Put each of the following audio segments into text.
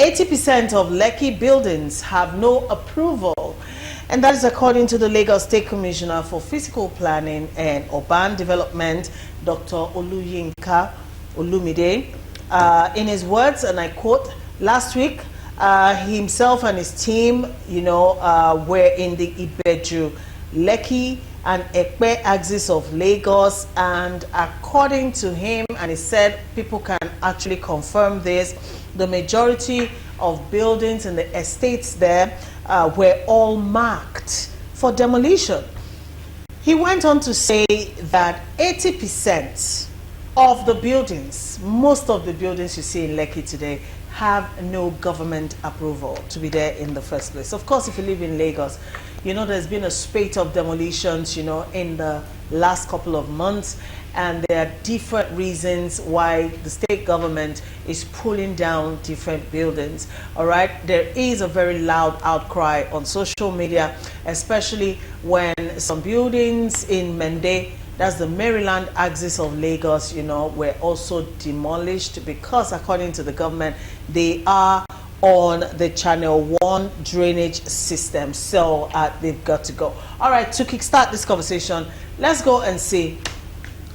80% of Lekki buildings have no approval, and that is according to the Lagos State Commissioner for Physical Planning and Urban Development, Dr. Oluyinka Olumide. In his words, and I quote, last week, he himself and his team, were in the Ibeju, Lekki, and Ekpe axis of Lagos, and according to him, and he said people can actually confirm this, the majority of buildings in the estates there were all marked for demolition. He went on to say that 80% of the buildings, most of the buildings you see in Lekki today, have no government approval to be there in the first place. Of course, if you live in Lagos, there's been a spate of demolitions, in the last couple of months, and there are different reasons why the state government is pulling down different buildings. All right, there is a very loud outcry on social media, especially when some buildings in Mende, that's the Maryland axis of Lagos, were also demolished because, according to the government, they are on the Channel 1 drainage system. So they've got to go. All right, to kickstart this conversation, let's go and see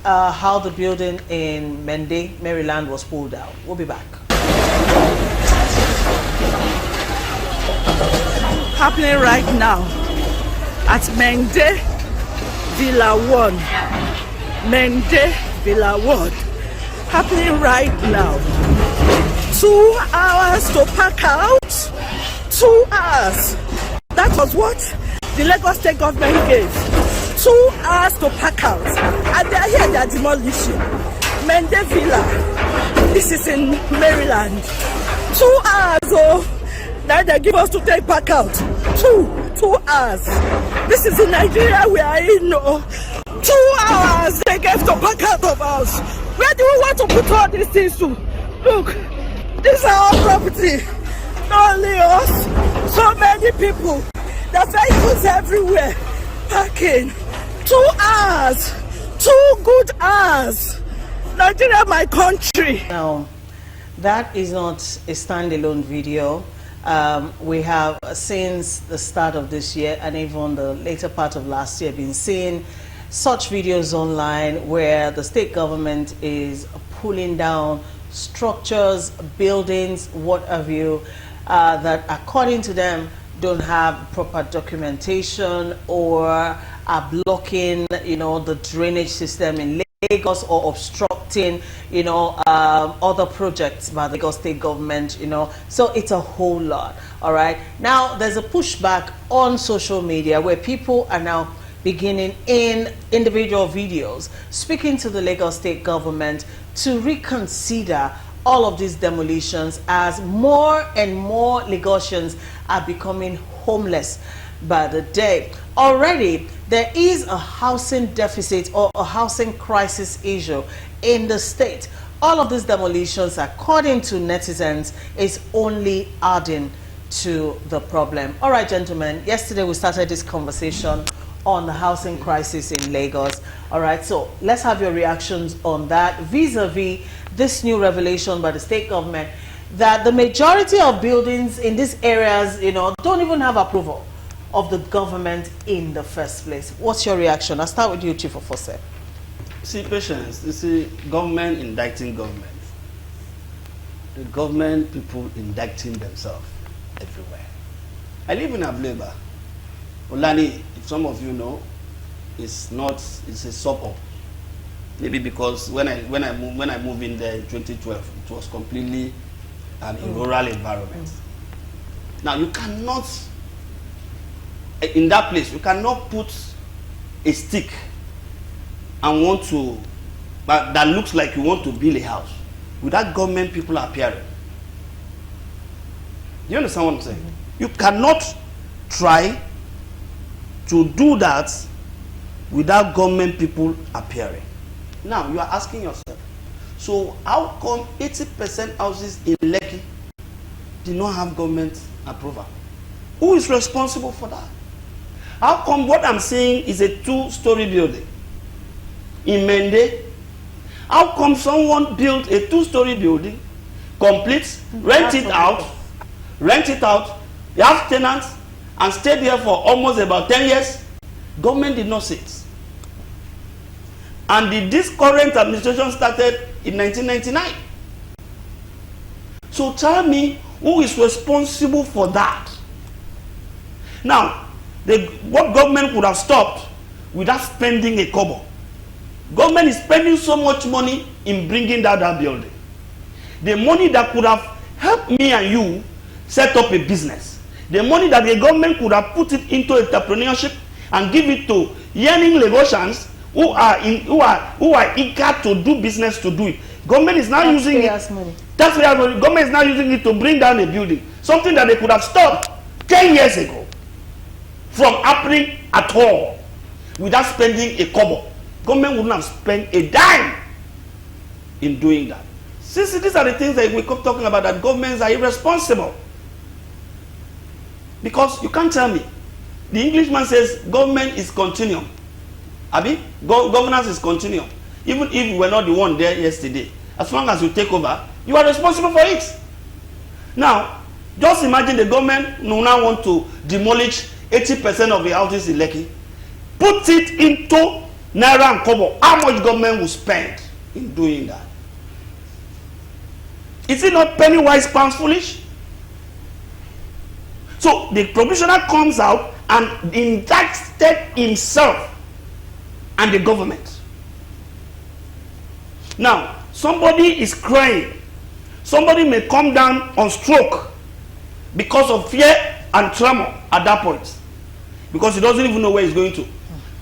how the building in Mende, Maryland was pulled down. We'll be back. Happening right now at Mende Villa 1. Mende Villa 1. Happening right now. 2 hours to pack out. 2 hours. That was what the Lagos State government gave. 2 hours to pack out. And they are here, they are demolishing. Mende Villa. This is in Maryland. 2 hours, oh. Now they give us to take pack out. 2 hours. This is in Nigeria we are in. No. 2 hours they gave to pack out of us. Where do we want to put all these things to? Look, this is our property. Not only us, so many people. The vehicles everywhere. Parking. 2 hours. 2 good hours. Nigeria, my country. Now, that is not a standalone video. We have, since the start of this year and even the later part of last year, been seeing such videos online where the state government is pulling down structures, buildings, what have you, that according to them don't have proper documentation or are blocking, the drainage system in Lagos or obstructing, other projects by the Lagos State government, So it's a whole lot, all right? Now, there's a pushback on social media where people are now beginning in individual videos speaking to the Lagos State government to reconsider all of these demolitions as more and more Lagosians are becoming homeless by the day. Already, there is a housing deficit or a housing crisis issue in the state. All of these demolitions, according to netizens, is only adding to the problem. All right, gentlemen, yesterday we started this conversation on the housing crisis in Lagos. All right, so let's have your reactions on that vis-a-vis this new revelation by the state government that the majority of buildings in these areas, don't even have approval of the government in the first place. What's your reaction? I'll start with you, Chief of Force. See, Patience, you see, government indicting government. The government people indicting themselves everywhere. I live in Ableba. Olani, if some of you know, it's a suburb. Maybe because when I moved in there in 2012, it was completely a rural environment. Now you cannot, in that place, you cannot put a stick and want to, but that looks like you want to build a house without government people appearing. You understand what I'm saying? You cannot try to do that without government people appearing. Now you are asking yourself, so how come 80% houses in Lekki did not have government approval? Who is responsible for that? How come what I'm saying is a 2-story building in Mende? How come someone built a 2-story building, complete, rent it out, rent it out, they have tenants, and stayed there for almost about 10 years. Government did not see it. And this current administration started in 1999. So tell me, who is responsible for that? Now, what government would have stopped without spending a kobo. Government is spending so much money in bringing down that building. The money that could have helped me and you set up a business, the money that the government could have put it into entrepreneurship and give it to yearning Lagosians who are eager to do business to do it. Government is now using it. Money. Taxpayers money. Government is now using it to bring down a building, something that they could have stopped 10 years ago from happening at all without spending a kobo. Government wouldn't have spent a dime in doing that. Since these are the things that we keep talking about, that governments are irresponsible. Because you can't tell me. The Englishman says government is continuum. Abi? Governance is continuum. Even if you were not the one there yesterday, as long as you take over, you are responsible for it. Now, just imagine the government now want to demolish 80% of the houses in Lekki. Put it into Naira and Kobo. How much government will spend in doing that? Is it not penny wise, pounds foolish? So the provisional comes out and indicted himself and the government. Now, somebody is crying. Somebody may come down on stroke because of fear and tremor at that point, because he doesn't even know where he's going to.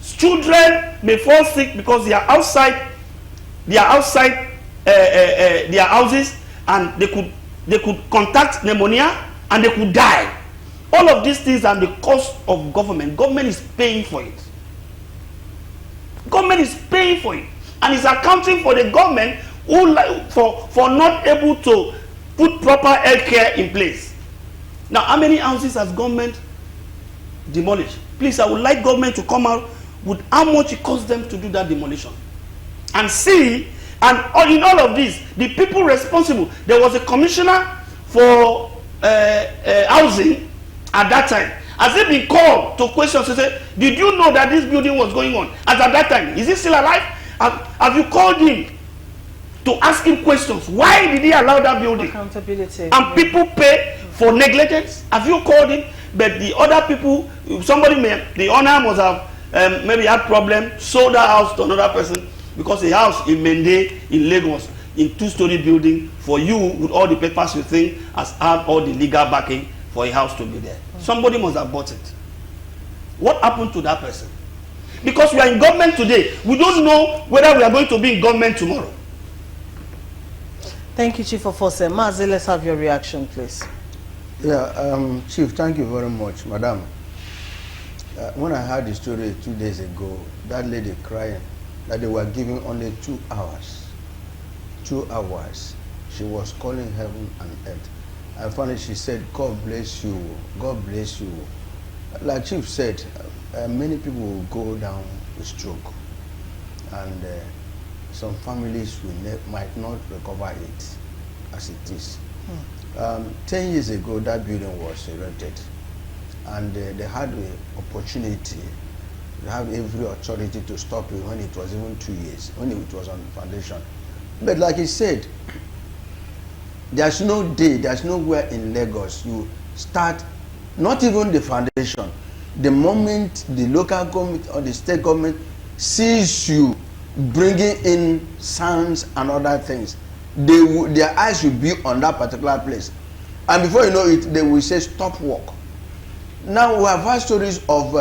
Children may fall sick because they are outside their houses, and they could contact pneumonia and they could die. All of these things are the cost of government. Government is paying for it. Government is paying for it, and is accounting for the government who for not able to put proper health care in place. Now, how many houses has government demolished? Please, I would like government to come out with how much it costs them to do that demolition, and see. And in all of this, the people responsible, there was a commissioner for housing at that time. Has he been called to questions to say, did you know that this building was going on? As at that time, is he still alive? Have you called him to ask him questions? Why did he allow that building? Accountability. And people pay for negligence. Have you called him? But the other people, the owner must have maybe had problem, sold that house to another person, because a house in Mende, in Lagos, in two-story building, for you, with all the papers you think, has had all the legal backing for a house to be there. Somebody must have bought it. What happened to that person? Because we are in government today, we don't know whether we are going to be in government tomorrow. Thank you, Chief Officer. Mazi, let's have your reaction, please. Yeah, Chief, thank you very much, Madam. When I heard the story 2 days ago, that lady crying that they were giving only 2 hours. 2 hours. She was calling heaven and earth. And finally she said, God bless you. God bless you. Like Chief said, many people will go down with stroke. And some families might not recover it as it is. 10 years ago, that building was erected. And they had the opportunity, they have every authority to stop it when it was even 2 years, when it was on the foundation. But like he said, there's no day, there's nowhere in Lagos you start, not even the foundation. The moment the local government or the state government sees you bringing in sands and other things, their eyes will be on that particular place. And before you know it, they will say, stop work. Now we have heard stories of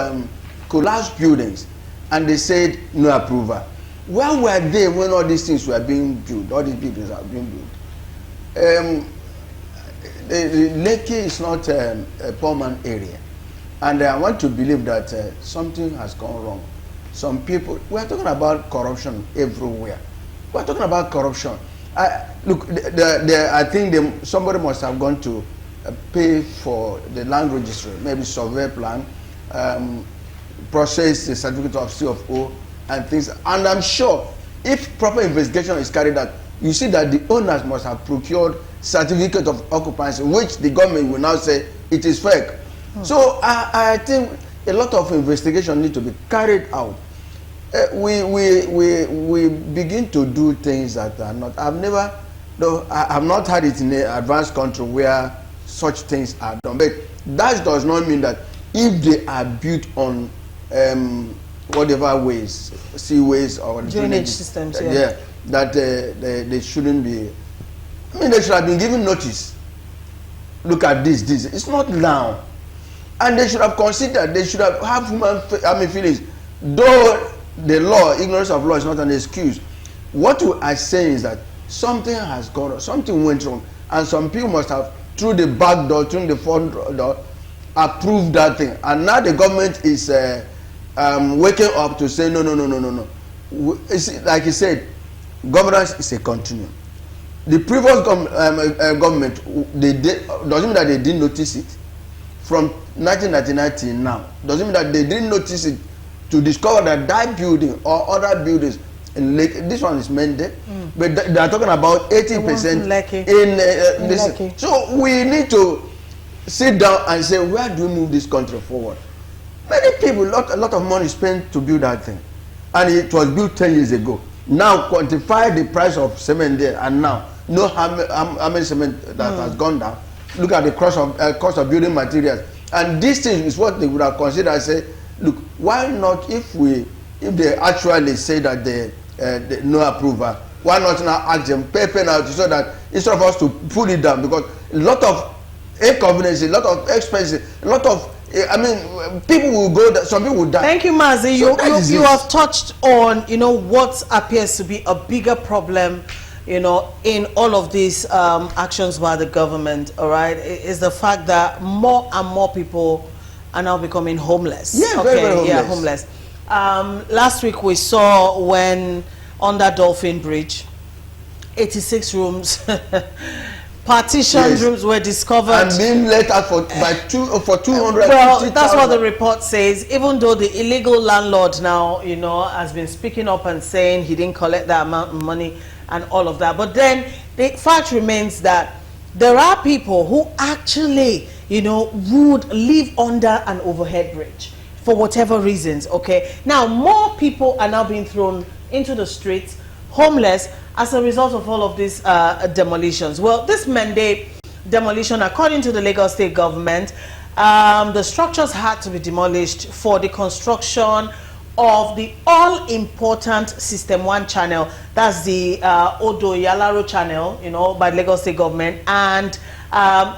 collapsed buildings, and they said no approval. Where were they when all these things were being built? All these buildings are being built. Lekki is not a poor man area, and I want to believe that something has gone wrong. Some people, we are talking about corruption everywhere. We are talking about corruption. Look, I think somebody must have gone to pay for the land registry, maybe survey plan, process the certificate of CFO and things. And I'm sure if proper investigation is carried out, you see that the owners must have procured certificate of occupancy, which the government will now say it is fake. So I think a lot of investigation need to be carried out. We begin to do things that are not. I have not had it in an advanced country where such things are done. But that does not mean that if they are built on whatever ways, seaways or drainage systems, that they shouldn't be. I mean, they should have been given notice. Look at this. It's not now, and they should have considered. They should have human feelings. Though the law, ignorance of law, is not an excuse. What we are saying is that something has gone wrong, something went wrong, and some people must have, through the back door, through the front door, approved that thing. And now the government is waking up to say, no. It's, like he said, governance is a continuum. The previous government, doesn't mean that they didn't notice it. From 1999 till now, doesn't mean that they didn't notice it to discover that building or other buildings in Lekki, this one is Mende, but they are talking about 80% in this. Lekki. So we need to sit down and say, where do we move this country forward? Many people, a lot of money spent to build that thing, and it was built 10 years ago. Now quantify the price of cement there, and now know how many cement that has gone down. Look at the cost of building materials, and this thing is what they would have considered and say, look, why not, if they actually say that they no approval, why not now ask them pay penalty, so that instead of us to pull it down, because a lot of inconvenience, a lot of expenses, a lot of people will go, some people will die. Thank you, Mazi. So you have touched on what appears to be a bigger problem in all of these actions by the government. All right, is the fact that more and more people are now becoming homeless. Yeah, very homeless. Yeah, homeless. Last week we saw when under Dolphin Bridge, 86 rooms, partitioned rooms were discovered and being let out for 200. Well, that's what the report says. Even though the illegal landlord now, has been speaking up and saying he didn't collect that amount of money and all of that, but then the fact remains that there are people who actually would live under an overhead bridge for whatever reasons. Okay, now more people are now being thrown into the streets, homeless, as a result of all of these demolitions. Well, this mandate demolition, according to the Lagos State government, the structures had to be demolished for the construction of the all-important System 1 channel. That's the Odo Yalaro channel, by the Lagos State government, and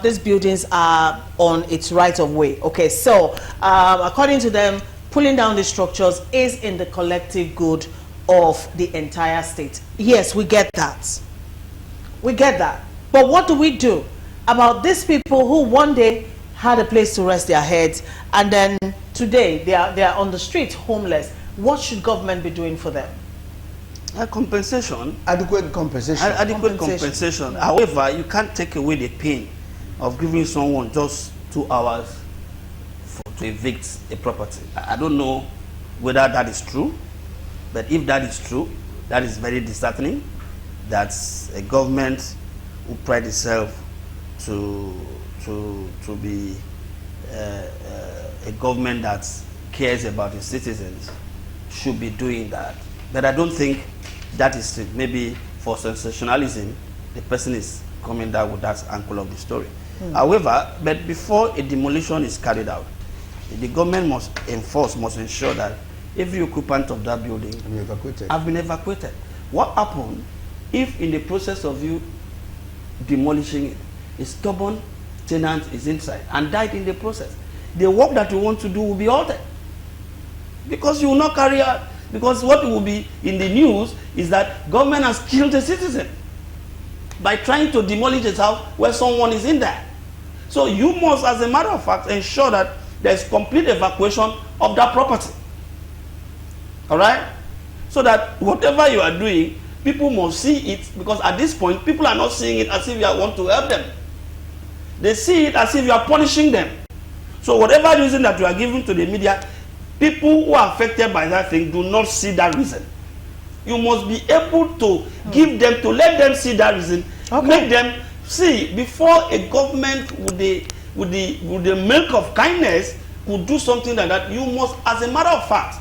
these buildings are on its right of way. Okay, so according to them, pulling down the structures is in the collective good of the entire state. Yes, we get that. We get that. But what do we do about these people who one day had a place to rest their heads, and then today they are on the street homeless? What should government be doing for them? Compensation. Adequate compensation. Adequate compensation. However, you can't take away the pain of giving someone just 2 hours to evict a property. I don't know whether that is true, but if that is true, that is very disheartening. That's a government who pride itself to be a government that cares about its citizens should be doing that. But I don't think that is it. Maybe for sensationalism, the person is coming down with that angle of the story. However, but before a demolition is carried out, the government must ensure that every occupant of that building have been evacuated. What happened if in the process of you demolishing it, a stubborn tenant is inside and died in the process? The work that you want to do will be halted, because you will not carry out, because what will be in the news is that government has killed a citizen by trying to demolish his house where someone is in there. So you must, as a matter of fact, ensure that there is complete evacuation of that property. All right? So that whatever you are doing, people must see it, because at this point, people are not seeing it as if you want to help them. They see it as if you are punishing them. So whatever reason that you are giving to the media, people who are affected by that thing do not see that reason. You must be able to give them, to let them see that reason, make them See, before a government with the milk of kindness could do something like that, you must, as a matter of fact,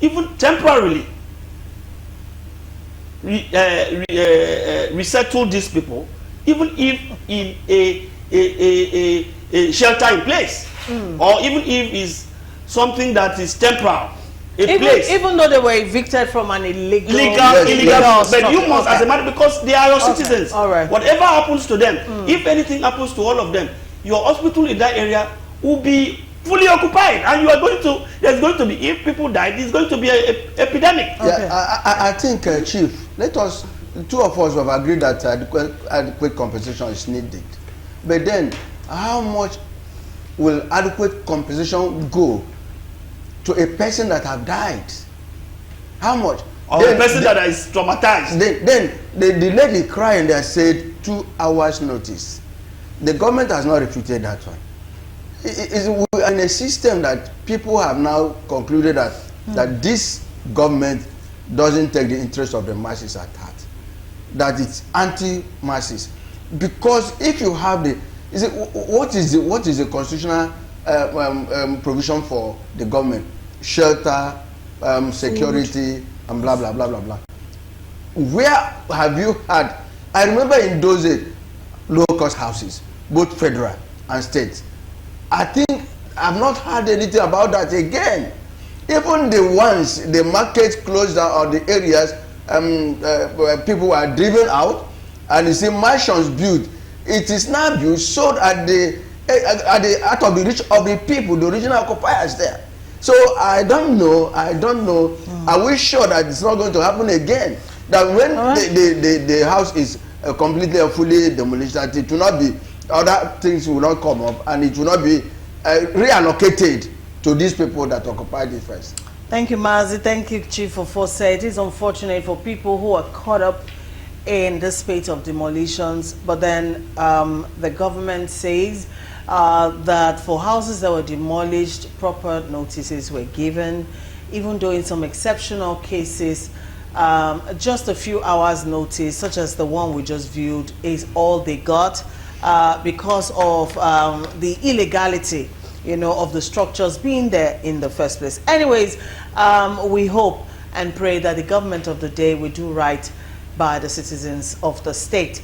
even temporarily resettle these people, even if in a shelter in place, or even if it's something that is temporal. Even though they were evicted from an illegal, but you must, as a matter, because they are your citizens. All right. Whatever happens to them, if anything happens to all of them, your hospital in that area will be fully occupied, and you are going to. There's going to be, if people die, there's going to be an epidemic. Okay. Yeah, I think, Chief, let us. The two of us have agreed that adequate compensation is needed, but then how much will adequate compensation go to a person that have died? How much? Or a person that is traumatized. Then the lady crying there said 2 hours notice. The government has not refuted that one. We are in a system that people have now concluded that this government doesn't take the interest of the masses at heart, that it's anti-masses. Because if you have what is the constitutional provision for the government? Shelter, security, and blah blah blah blah blah. Where have you had? I remember in those days, low-cost houses, both federal and state. I think I've not heard anything about that again. Even the ones, the markets closed down, or the areas where people were driven out, and you see mansions built. It is now built, sold out of the reach of the people, the original occupiers there. So I don't know. Are we sure that it's not going to happen again? That when the house is completely or fully demolished, that it will not be, other things will not come up, and it will not be reallocated to these people that occupied it first. Thank you, Mazi. Thank you, Chief, for foresight. It is unfortunate for people who are caught up in the spate of demolitions, but then the government says that for houses that were demolished, proper notices were given, even though in some exceptional cases, just a few hours notice, such as the one we just viewed, is all they got because of the illegality, of the structures being there in the first place. Anyways, we hope and pray that the government of the day will do right by the citizens of the state.